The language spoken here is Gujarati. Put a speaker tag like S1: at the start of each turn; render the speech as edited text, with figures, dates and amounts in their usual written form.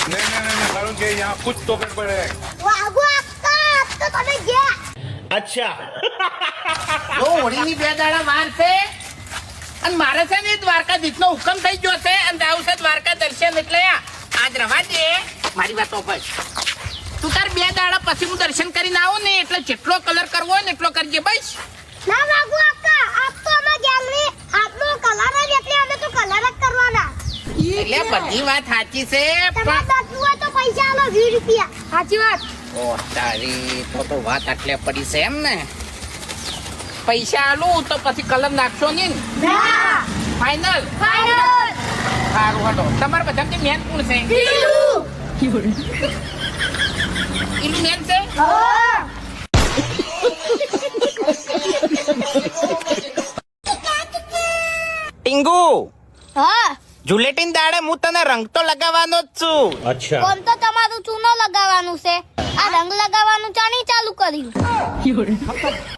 S1: नहीं करूँ कि यहाँ कुछ तो गड़बड़ है।
S2: વાગુ આકા તો તમે ગયા
S3: अच्छा
S4: તો હોળીની 2 દાડા વાર છે અને મારે છે ને દ્વારકાધીશનો હુકમ થઈ ગયો છે અને જાવું છે દ્વારકા દર્શન એટલે આજ રવા દે મારી વાત ઓપર તું તાર 2 દાડા પછી હું દર્શન કરીને આવું ને એટલે જેટલો કલર કરવો હોય ને એટલો કરજે બસ
S2: ના વાગુ આકા આપ તો અમે ગેંગની આપનો કલર જ એટલે અમે તો કલર જ કરવાના
S4: એટલે બધી વાત સાચી છે
S2: તમારે
S4: પણ
S2: 10 હોય તો પૈસા આલો 20 રૂપિયા સાચી વાત
S4: ઓ તારી તો વાત આટલે પડી છે એમ ને પૈસા આલું તો પછી કલર નાખશો નહીં ને
S2: ના
S4: ફાઈનલ
S2: ફાઈનલ
S4: સારું હલો તમારે બધાથી મેન કોણ છે
S2: ઈલું
S4: ઈલું મેન છે
S2: હા
S4: ટીંગુ
S2: હા
S4: જુલેટીન દાડે હું તને રંગ તો લગાવવાનો જ છું
S3: अच्छा
S2: કોણ તો તમારું ચૂનો લગાવવાનું છે આ રંગ લગાવવાનું ચાની ચાલુ કર્યું